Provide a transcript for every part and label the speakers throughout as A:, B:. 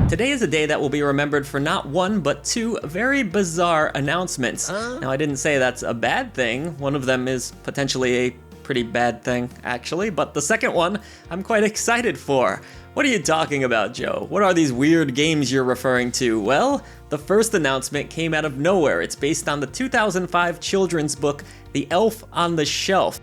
A: Today is a day that will be remembered for not one, but two very bizarre announcements. Now, I didn't say that's a bad thing. One of them is potentially a pretty bad thing, actually, but the second one I'm quite excited for. What are you talking about, Joe? What are these weird games you're referring to? Well, the first announcement came out of nowhere. It's based on the 2005 children's book, The Elf on the Shelf.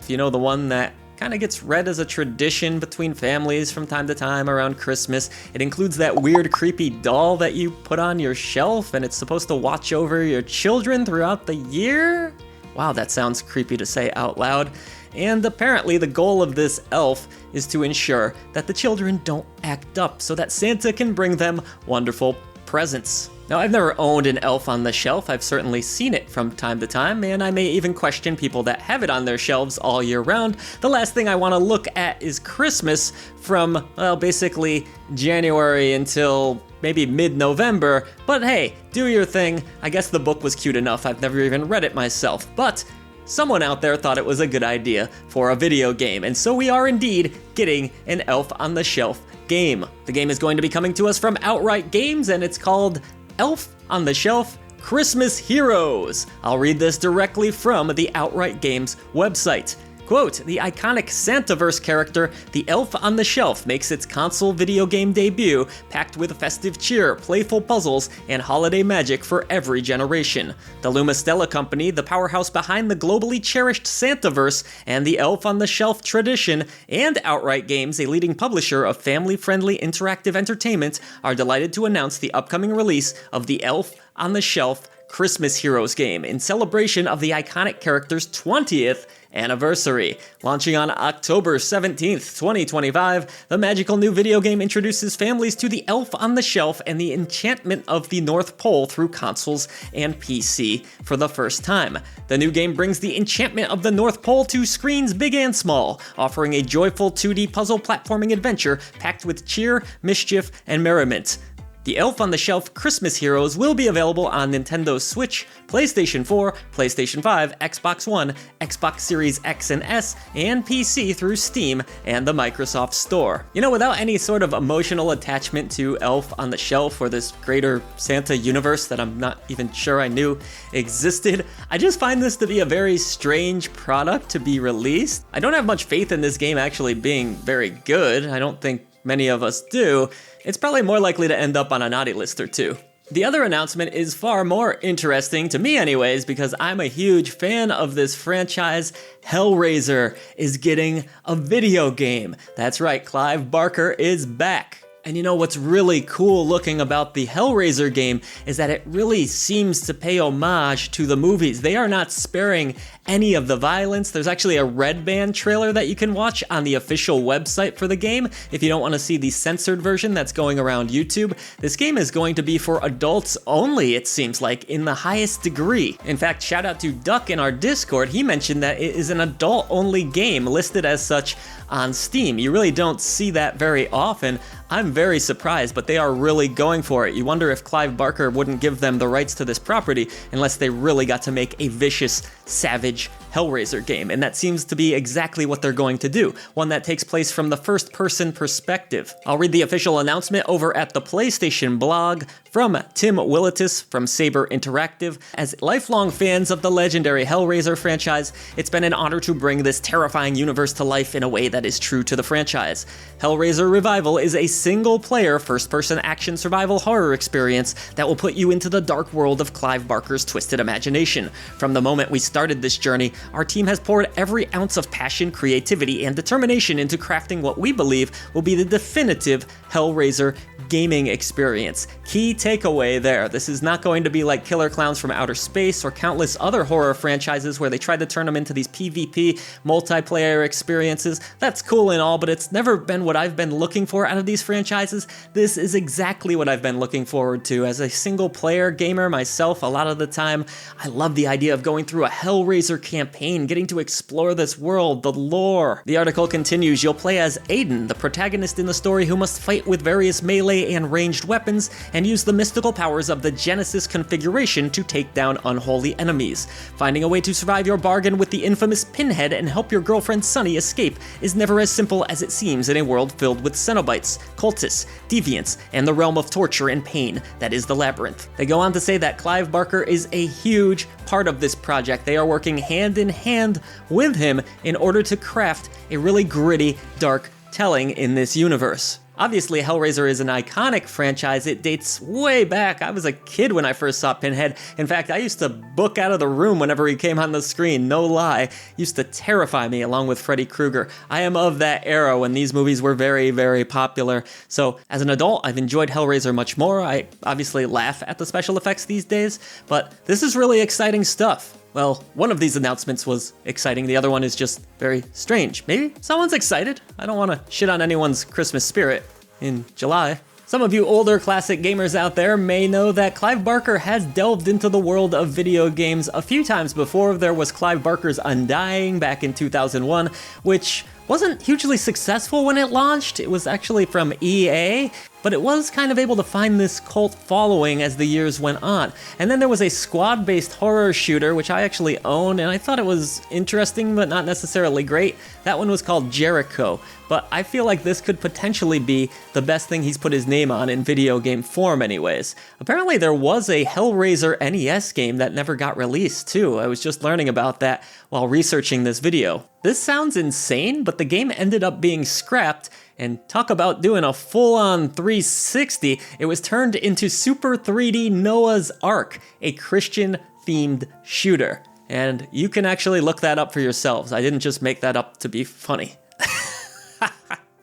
A: You know, the one that kind of gets read as a tradition between families from time to time around Christmas. It includes that weird, creepy doll that you put on your shelf, and it's supposed to watch over your children throughout the year? Wow, that sounds creepy to say out loud. And apparently the goal of this elf is to ensure that the children don't act up so that Santa can bring them wonderful presents. Now, I've never owned an elf on the shelf. I've certainly seen it from time to time, and I may even question people that have it on their shelves all year round. The last thing I want to look at is Christmas from, well, basically January until maybe mid-November. But hey, do your thing. I guess the book was cute enough. I've never even read it myself. But someone out there thought it was a good idea for a video game, and so we are indeed getting an Elf on the Shelf game. The game is going to be coming to us from Outright Games, and it's called Elf on the Shelf Christmas Heroes. I'll read this directly from the Outright Games website. Quote, the iconic Santaverse character, the Elf on the Shelf, makes its console video game debut, packed with festive cheer, playful puzzles, and holiday magic for every generation. The Lumistella Company, the powerhouse behind the globally cherished Santaverse and the Elf on the Shelf tradition, and Outright Games, a leading publisher of family-friendly interactive entertainment, are delighted to announce the upcoming release of the Elf on the Shelf Christmas Heroes game in celebration of the iconic character's 20th anniversary. Launching on October 17th, 2025, the magical new video game introduces families to the Elf on the Shelf and the enchantment of the North Pole through consoles and PC for the first time. The new game brings the enchantment of the North Pole to screens big and small, offering a joyful 2D puzzle platforming adventure packed with cheer, mischief, and merriment. The Elf on the Shelf Christmas Heroes will be available on Nintendo Switch, PlayStation 4, PlayStation 5, Xbox One, Xbox Series X and S, and PC through Steam and the Microsoft Store. You know, without any sort of emotional attachment to Elf on the Shelf or this greater Santa universe that I'm not even sure I knew existed, I just find this to be a very strange product to be released. I don't have much faith in this game actually being very good. I don't think many of us do. It's probably more likely to end up on a naughty list or two. The other announcement is far more interesting, to me anyways, because I'm a huge fan of this franchise. Hellraiser is getting a video game. That's right, Clive Barker is back. And you know what's really cool looking about the Hellraiser game is that it really seems to pay homage to the movies. They are not sparing any of the violence. There's actually a Red Band trailer that you can watch on the official website for the game if you don't want to see the censored version that's going around YouTube. This game is going to be for adults only, it seems like, in the highest degree. In fact, shout out to Duck in our Discord. He mentioned that it is an adult-only game listed as such on Steam. You really don't see that very often. I'm very surprised, but they are really going for it. You wonder if Clive Barker wouldn't give them the rights to this property unless they really got to make a vicious, savage Hellraiser game, and that seems to be exactly what they're going to do, one that takes place from the first-person perspective. I'll read the official announcement over at the PlayStation blog from Tim Willitis from Saber Interactive. As lifelong fans of the legendary Hellraiser franchise, it's been an honor to bring this terrifying universe to life in a way that is true to the franchise. Hellraiser Revival is a single-player, first-person action survival horror experience that will put you into the dark world of Clive Barker's twisted imagination. From the moment we started this journey, our team has poured every ounce of passion, creativity, and determination into crafting what we believe will be the definitive Hellraiser gaming experience. Key takeaway there, this is not going to be like Killer Clowns from Outer Space or countless other horror franchises where they tried to turn them into these PvP multiplayer experiences. That's cool and all, but it's never been what I've been looking for out of these franchises. This is exactly what I've been looking forward to. As a single player gamer myself, a lot of the time, I love the idea of going through a Hellraiser campaign campaign, getting to explore this world, the lore. The article continues, you'll play as Aiden, the protagonist in the story who must fight with various melee and ranged weapons and use the mystical powers of the Genesis configuration to take down unholy enemies. Finding a way to survive your bargain with the infamous Pinhead and help your girlfriend Sunny escape is never as simple as it seems in a world filled with Cenobites, cultists, deviants, and the realm of torture and pain that is the Labyrinth. They go on to say that Clive Barker is a huge part of this project. They are working hand in hand with him in order to craft a really gritty, dark telling in this universe. Obviously, Hellraiser is an iconic franchise. It dates way back. I was a kid when I first saw Pinhead. In fact, I used to book out of the room whenever he came on the screen, no lie. Used to terrify me along with Freddy Krueger. I am of that era when these movies were very, very popular. So as an adult, I've enjoyed Hellraiser much more. I obviously laugh at the special effects these days, but this is really exciting stuff. Well, one of these announcements was exciting, the other one is just very strange. Maybe someone's excited? I don't want to shit on anyone's Christmas spirit in July. Some of you older classic gamers out there may know that Clive Barker has delved into the world of video games a few times before. There was Clive Barker's Undying back in 2001, which wasn't hugely successful when it launched. It was actually from EA, but it was kind of able to find this cult following as the years went on. And then there was a squad-based horror shooter, which I actually own, and I thought it was interesting, but not necessarily great. That one was called Jericho, but I feel like this could potentially be the best thing he's put his name on in video game form anyways. Apparently there was a Hellraiser NES game that never got released too. I was just learning about that while researching this video. This sounds insane, but the game ended up being scrapped, and talk about doing a full-on 360, it was turned into Super 3D Noah's Ark, a Christian-themed shooter. And you can actually look that up for yourselves. I didn't just make that up to be funny.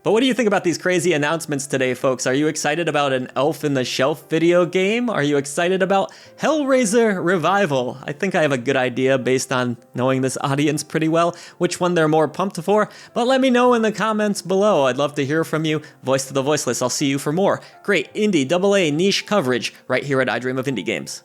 A: But what do you think about these crazy announcements today, folks? Are you excited about an Elf in the Shelf video game? Are you excited about Hellraiser Revival? I think I have a good idea based on knowing this audience pretty well, which one they're more pumped for, but let me know in the comments below. I'd love to hear from you. Voice to the voiceless, I'll see you for more great indie AA niche coverage right here at I Dream of Indie Games.